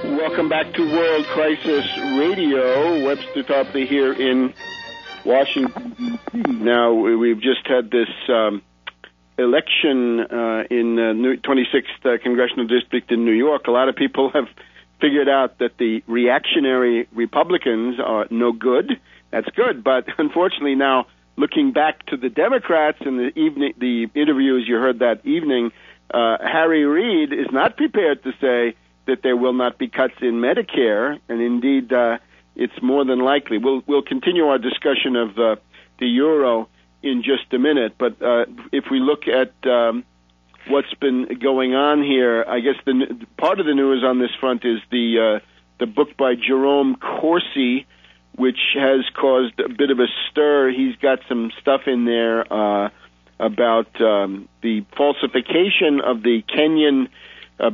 Welcome back to World Crisis Radio. Webster Tarpley here in Washington, D.C. Now, we've just had this election in 26th Congressional District in New York. A lot of people have figured out that the reactionary Republicans are no good. That's good, but unfortunately now, looking back to the Democrats and the interviews you heard that evening, Harry Reid is not prepared to say that there will not be cuts in Medicare, and indeed, it's more than likely. We'll continue our discussion of the euro in just a minute, but if we look at what's been going on here, I guess the part of the news on this front is the book by Jerome Corsi, which has caused a bit of a stir. He's got some stuff in there about the falsification of the Kenyan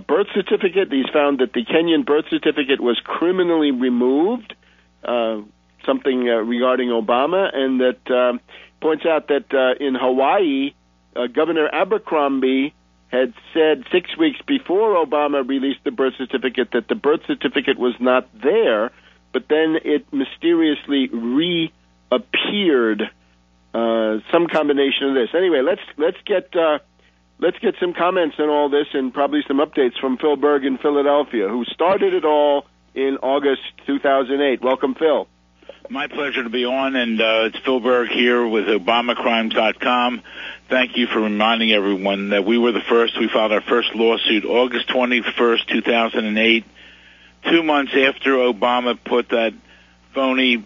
birth certificate. He's found that the Kenyan birth certificate was criminally removed, something regarding Obama, and that points out that in Hawaii, Governor Abercrombie had said 6 weeks before Obama released the birth certificate that the birth certificate was not there, but then it mysteriously reappeared. Some combination of this. Anyway, let's get some comments on all this and probably some updates from Phil Berg in Philadelphia, who started it all in August 2008. Welcome, Phil. My pleasure to be on, and it's Phil Berg here with ObamaCrimes.com. Thank you for reminding everyone that we were the first. We filed our first lawsuit August 21st, 2008, 2 months after Obama put that phony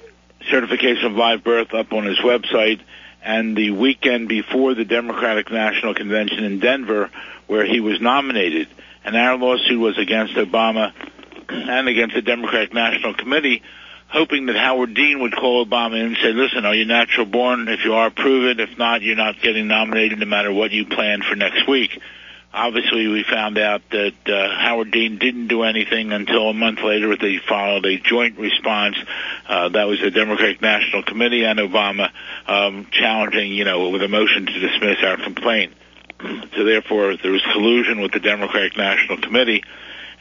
certification of live birth up on his website, and the weekend before the Democratic National Convention in Denver, where he was nominated. And our lawsuit was against Obama and against the Democratic National Committee, hoping that Howard Dean would call Obama in and say, listen, are you natural born? If you are, prove it. If not, you're not getting nominated no matter what you plan for next week. Obviously, we found out that Howard Dean didn't do anything until a month later. They filed a joint response. That was the Democratic National Committee and Obama challenging, with a motion to dismiss our complaint. So therefore, there was collusion with the Democratic National Committee.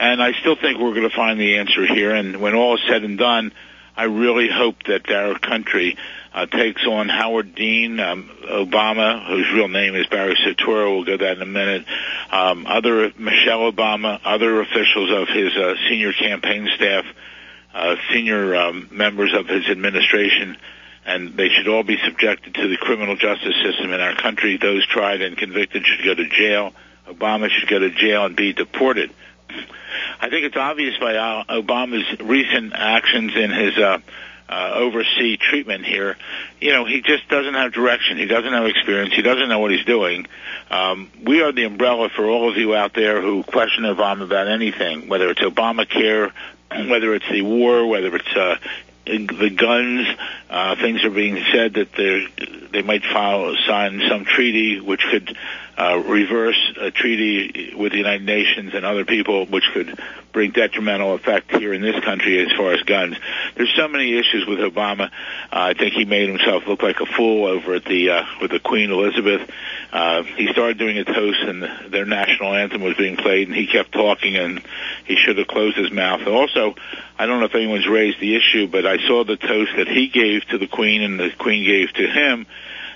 And I still think we're going to find the answer here. And when all is said and done, I really hope that our country takes on Howard Dean, Obama, whose real name is Barry Soetoro, we'll go that in a minute, Michelle Obama, other officials of his senior campaign staff, senior members of his administration, and they should all be subjected to the criminal justice system in our country. Those tried and convicted should go to jail. Obama should go to jail and be deported. I think it's obvious by Obama's recent actions in his oversee treatment here. He just doesn't have direction. He doesn't have experience. He doesn't know what he's doing. We are the umbrella for all of you out there who question Obama about anything, whether it's Obamacare, whether it's the war, whether it's the guns. Things are being said that they might sign some treaty which could reverse a treaty with the United Nations and other people, which could bring detrimental effect here in this country as far as guns. There's so many issues with Obama. I think he made himself look like a fool over at with the Queen Elizabeth. He started doing a toast, and their national anthem was being played, and he kept talking, and he should have closed his mouth. Also, I don't know if anyone's raised the issue, but I saw the toast that he gave to the Queen and the Queen gave to him,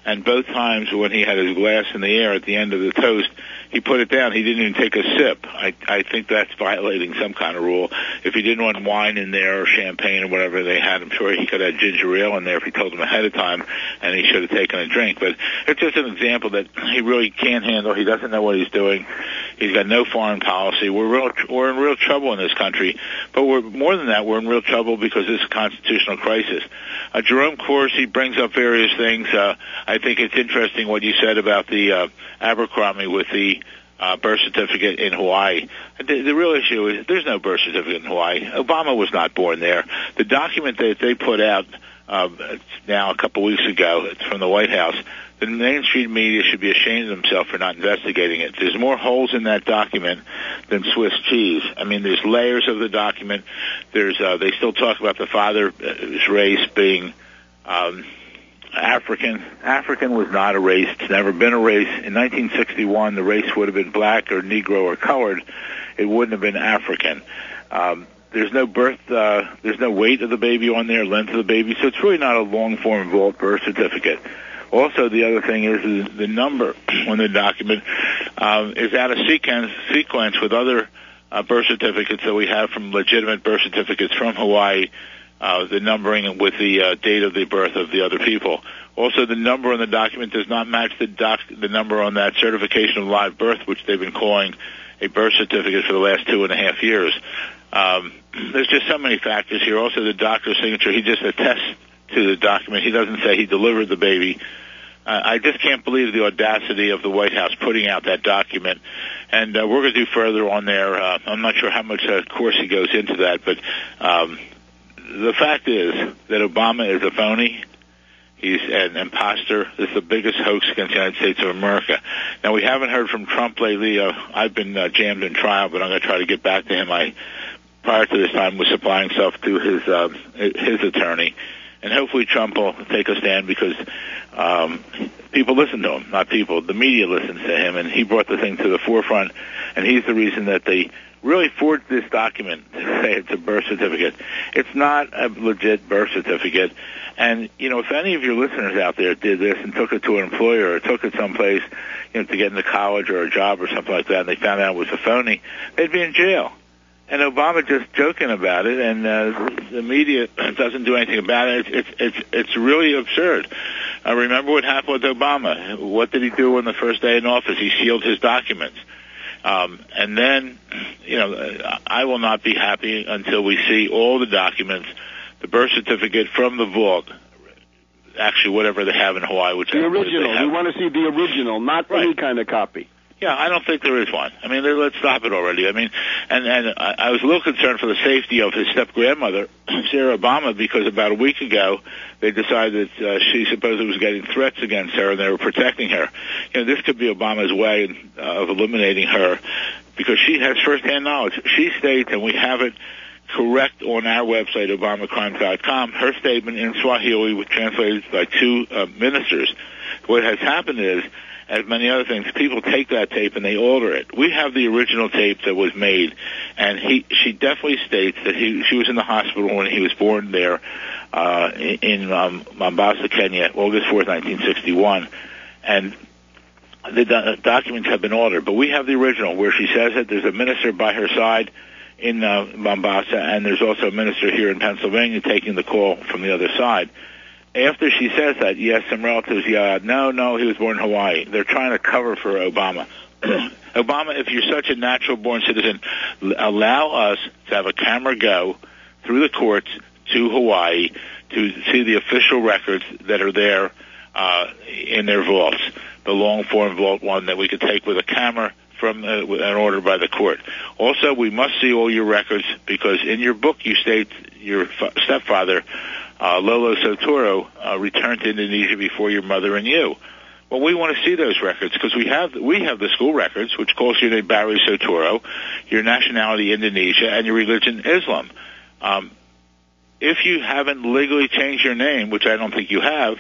and both times when he had his glass in the air at the end of the toast, he put it down. He didn't even take a sip. I think that's violating some kind of rule. If he didn't want wine in there or champagne or whatever they had, I'm sure he could have ginger ale in there if he told them ahead of time, and he should have taken a drink. But it's just an example that he really can't handle. He doesn't know what he's doing. He's got no foreign policy. We're in real trouble in this country. But more than that, we're in real trouble because this is a constitutional crisis. Jerome Corsi brings up various things. I think it's interesting what you said about the Abercrombie with the birth certificate in Hawaii. The real issue is there's no birth certificate in Hawaii. Obama was not born there. The document that they put out now a couple weeks ago, it's from the White House, the mainstream media should be ashamed of themselves for not investigating it. There's more holes in that document than Swiss cheese. I mean, there's layers of the document. They still talk about the father's race being African. African was not a race. It's never been a race. In 1961, the race would have been black or Negro or colored. It wouldn't have been African. There's no birth, there's no weight of the baby on there, length of the baby, so it's really not a long-form vault birth certificate. Also, the other thing is the number on the document is out of sequence with other birth certificates that we have from legitimate birth certificates from Hawaii, the numbering with the date of the birth of the other people. Also, the number on the document does not match the number on that certification of live birth, which they've been calling a birth certificate for the last 2.5 years. There's just so many factors here. Also, the doctor's signature, he just attests to the document. He doesn't say he delivered the baby. I just can't believe the audacity of the White House putting out that document. And we're going to do further on there. I'm not sure how much course he goes into that, but the fact is that Obama is a phony. He's an imposter. This is the biggest hoax against the United States of America. Now, we haven't heard from Trump lately. I've been jammed in trial, but I'm going to try to get back to him. I, prior to this time, was supplying stuff to his attorney. And hopefully Trump will take a stand because people listen to him, not people. The media listens to him, and he brought the thing to the forefront, and he's the reason that they really forged this document to say it's a birth certificate. It's not a legit birth certificate. And, you know, if any of your listeners out there did this and took it to an employer or took it someplace, you know, to get into college or a job or something like that, and they found out it was a phony, they'd be in jail. And Obama just joking about it, and the media doesn't do anything about it. It's really absurd. Remember what happened with Obama. What did he do on the first day in office? He sealed his documents. And then, you know, I will not be happy until we see all the documents, the birth certificate from the vault, actually whatever they have in Hawaii. Which the original. We want to see the original, not any kind of copy. Yeah, I don't think there is one. I mean, let's stop it already. I mean, and I was a little concerned for the safety of his step-grandmother, Sarah Obama, because about a week ago they decided that she supposedly was getting threats against her and they were protecting her. You know, this could be Obama's way of eliminating her because she has first-hand knowledge. She states, and we have it correct on our website, obamacrimes.com, her statement in Swahili was translated by two ministers. What has happened is, as many other things, people take that tape and they alter it. We have the original tape that was made, and she definitely states that she was in the hospital when he was born there in Mombasa, Kenya, August 4th, 1961. And the documents have been altered, but we have the original where she says that there's a minister by her side in Mombasa, and there's also a minister here in Pennsylvania taking the call from the other side. After she says that, yes, some relatives yell out, no, he was born in Hawaii. They're trying to cover for Obama. Obama, if you're such a natural-born citizen, allow us to have a camera go through the courts to Hawaii to see the official records that are there in their vaults, the long-form vault one that we could take with a camera from an order by the court. Also, we must see all your records because in your book you state your stepfather, Lolo Sotoro, returned to Indonesia before your mother and you. Well, we want to see those records because we have the school records, which calls your name Barry Sotoro, your nationality Indonesia, and your religion Islam. If you haven't legally changed your name, which I don't think you have,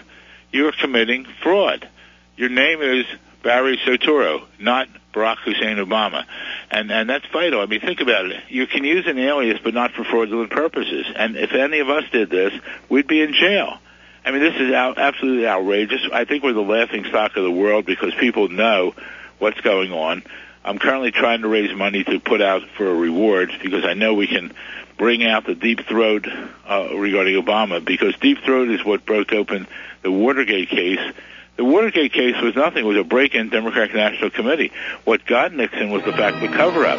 you're committing fraud. Your name is Barry Sotoro, not Barack Hussein Obama. And that's vital. I mean, think about it. You can use an alias, but not for fraudulent purposes. And if any of us did this, we'd be in jail. I mean, this is absolutely outrageous. I think we're the laughing stock of the world because people know what's going on. I'm currently trying to raise money to put out for a reward because I know we can bring out the deep throat regarding Obama because deep throat is what broke open the Watergate case. The Watergate case was nothing. It was a break-in Democratic National Committee. What got Nixon was the fact of the cover-up.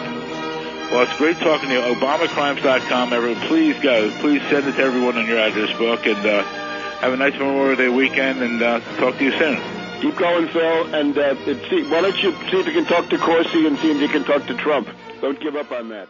Well, it's great talking to you. ObamaCrimes.com. Everyone, please go. Please send it to everyone in your address book. And have a nice Memorial Day weekend, and talk to you soon. Keep going, Phil. And why don't you see if you can talk to Corsi and see if you can talk to Trump. Don't give up on that.